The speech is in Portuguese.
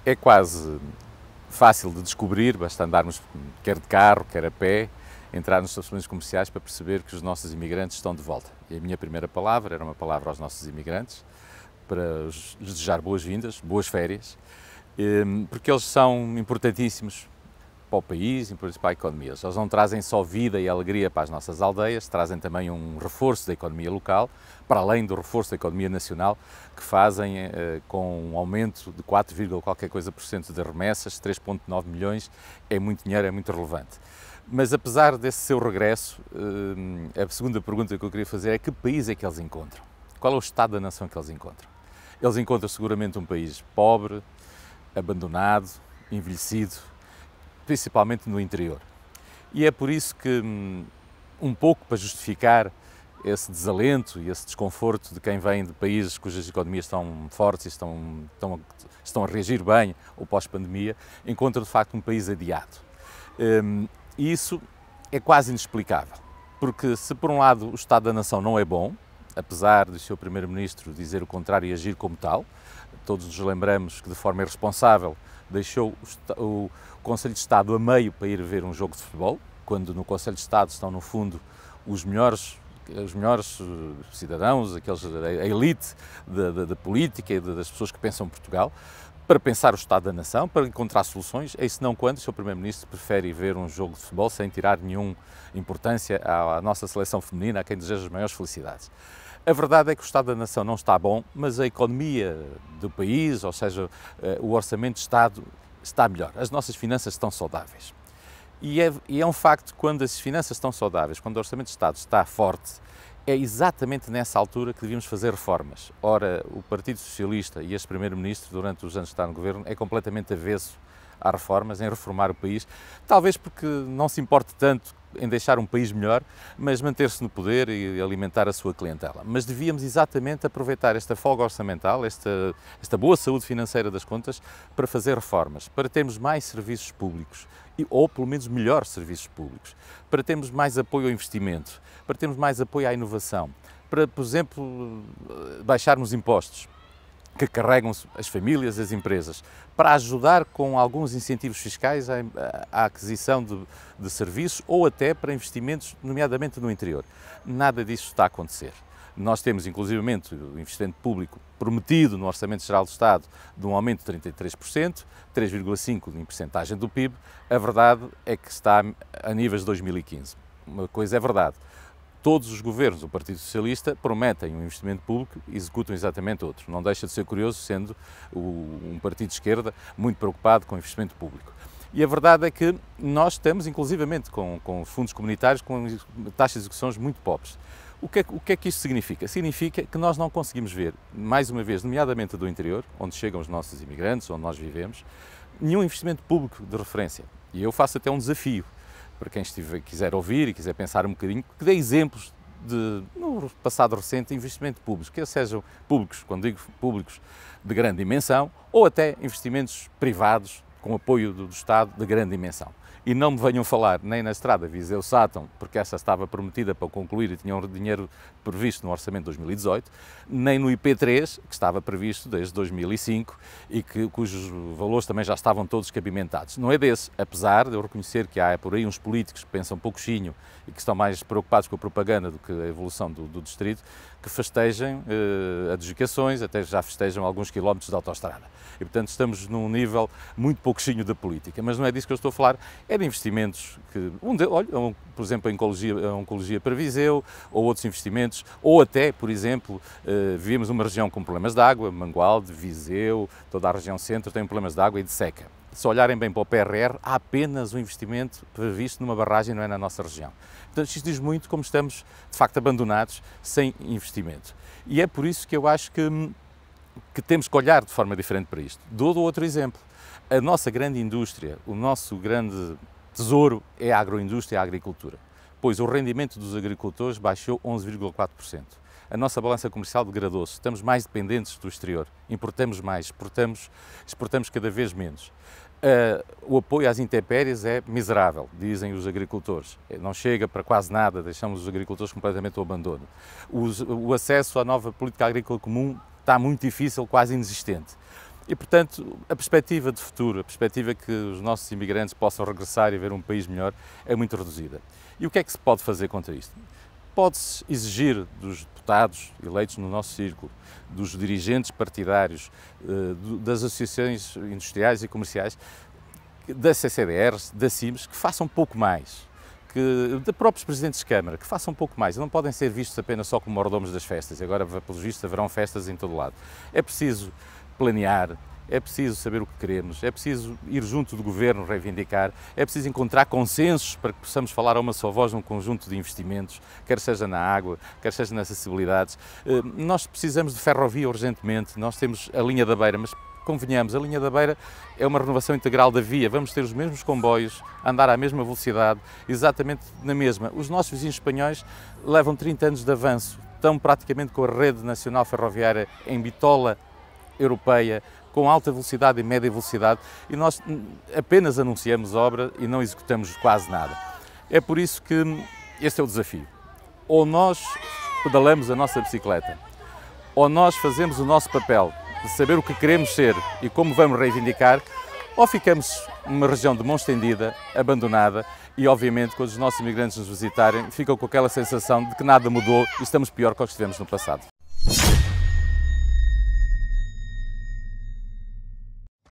É quase fácil de descobrir, basta andarmos quer de carro, quer a pé, entrar nos estabelecimentos comerciais para perceber que os nossos imigrantes estão de volta. E a minha primeira palavra era uma palavra aos nossos imigrantes, para lhes desejar boas-vindas, boas férias, porque eles são importantíssimos para o país e para a economia. Eles não trazem só vida e alegria para as nossas aldeias, trazem também um reforço da economia local, para além do reforço da economia nacional, que fazem com um aumento de 4, qualquer coisa por cento de remessas, 3,9 milhões, é muito dinheiro, é muito relevante. Mas apesar desse seu regresso, a segunda pergunta que eu queria fazer é: que país é que eles encontram? Qual é o estado da nação que eles encontram? Eles encontram seguramente um país pobre, abandonado, envelhecido, principalmente no interior. E é por isso que, um pouco para justificar esse desalento e esse desconforto de quem vem de países cujas economias estão fortes e estão a reagir bem ao pós-pandemia, encontra de facto um país adiado. E isso é quase inexplicável, porque se por um lado o Estado da Nação não é bom, apesar do seu Primeiro-Ministro dizer o contrário e agir como tal, todos nos lembramos que de forma irresponsável deixou o Conselho de Estado a meio para ir ver um jogo de futebol, quando no Conselho de Estado estão no fundo os melhores cidadãos, a elite da política e das pessoas que pensam Portugal, para pensar o Estado da Nação, para encontrar soluções, é isso não quando o Sr. Primeiro-Ministro prefere ver um jogo de futebol sem tirar nenhuma importância à nossa seleção feminina, a quem deseja as maiores felicidades. A verdade é que o Estado da Nação não está bom, mas a economia do país, ou seja, o orçamento de Estado, está melhor. As nossas finanças estão saudáveis. E é um facto, quando as finanças estão saudáveis, quando o orçamento de Estado está forte, é exatamente nessa altura que devíamos fazer reformas. Ora, o Partido Socialista e este Primeiro-Ministro, durante os anos que está no Governo, é completamente avesso a reformas, em reformar o país, talvez porque não se importe tanto em deixar um país melhor, mas manter-se no poder e alimentar a sua clientela. Mas devíamos exatamente aproveitar esta folga orçamental, esta boa saúde financeira das contas, para fazer reformas, para termos mais serviços públicos, ou pelo menos melhores serviços públicos, para termos mais apoio ao investimento, para termos mais apoio à inovação, para, por exemplo, baixarmos impostos que carregam as famílias, as empresas, para ajudar com alguns incentivos fiscais à aquisição de serviços ou até para investimentos, nomeadamente no interior. Nada disso está a acontecer. Nós temos, inclusivamente, o investimento público prometido no Orçamento Geral do Estado de um aumento de 33%, 3,5% em percentagem do PIB. A verdade é que está a níveis de 2015. Uma coisa é verdade. Todos os governos do Partido Socialista prometem um investimento público e executam exatamente outro. Não deixa de ser curioso, sendo um partido de esquerda muito preocupado com o investimento público. E a verdade é que nós estamos, inclusivamente, com fundos comunitários com taxas de execuções muito pobres. O que é que isto significa? Significa que nós não conseguimos ver, mais uma vez, nomeadamente do interior, onde chegam os nossos imigrantes, onde nós vivemos, nenhum investimento público de referência. E eu faço até um desafio para quem quiser ouvir e quiser pensar um bocadinho, que dê exemplos no passado recente, de investimento público, que sejam públicos, quando digo públicos, de grande dimensão, ou até investimentos privados com apoio do Estado de grande dimensão. E não me venham falar nem na estrada Viseu-Sátão, porque essa estava prometida para concluir e tinha um dinheiro previsto no Orçamento de 2018, nem no IP3, que estava previsto desde 2005 e cujos valores também já estavam todos cabimentados. Não é desse, apesar de eu reconhecer que há por aí uns políticos que pensam pouquinho e que estão mais preocupados com a propaganda do que a evolução do distrito, que festejem adjudicações, até já festejam alguns quilómetros de autoestrada. E, portanto, estamos num nível muito pouquinho da política. Mas não é disso que eu estou a falar, é de investimentos que, por exemplo, a Oncologia para Viseu, ou outros investimentos, ou até, por exemplo, vivemos numa região com problemas de água, Mangualde, Viseu, toda a região centro tem problemas de água e de seca. Se olharem bem para o PRR, há apenas um investimento previsto numa barragem, não é na nossa região. Portanto, isto diz muito como estamos, de facto, abandonados, sem investimento. E é por isso que eu acho que temos que olhar de forma diferente para isto. Dou outro exemplo. A nossa grande indústria, o nosso grande tesouro é a agroindústria e a agricultura, pois o rendimento dos agricultores baixou 11,4%. A nossa balança comercial degradou-se, estamos mais dependentes do exterior, importamos mais, exportamos cada vez menos. O apoio às intempéries é miserável, dizem os agricultores. Não chega para quase nada, deixamos os agricultores completamente ao abandono. O acesso à nova política agrícola comum está muito difícil, quase inexistente. E, portanto, a perspectiva de futuro, a perspectiva que os nossos imigrantes possam regressar e ver um país melhor é muito reduzida. E o que é que se pode fazer contra isto? Pode-se exigir dos deputados eleitos no nosso círculo, dos dirigentes partidários, das associações industriais e comerciais, da CCDRs, da CIMES, que façam um pouco mais, de próprios presidentes de Câmara, que façam um pouco mais. Não podem ser vistos apenas só como mordomos das festas. Agora, pelos vistos, haverão festas em todo lado. É preciso planear, é preciso saber o que queremos, é preciso ir junto do Governo reivindicar, é preciso encontrar consensos para que possamos falar a uma só voz num conjunto de investimentos, quer seja na água, quer seja nas acessibilidades. Nós precisamos de ferrovia urgentemente, nós temos a linha da Beira, mas convenhamos, a linha da Beira é uma renovação integral da via, vamos ter os mesmos comboios, andar à mesma velocidade, exatamente na mesma. Os nossos vizinhos espanhóis levam 30 anos de avanço, estão praticamente com a rede nacional ferroviária em bitola europeia, com alta velocidade e média velocidade, e nós apenas anunciamos obra e não executamos quase nada. É por isso que este é o desafio. Ou nós pedalamos a nossa bicicleta, ou nós fazemos o nosso papel de saber o que queremos ser e como vamos reivindicar, ou ficamos numa região de mão estendida, abandonada, e obviamente quando os nossos imigrantes nos visitarem ficam com aquela sensação de que nada mudou e estamos pior que o que estivemos no passado.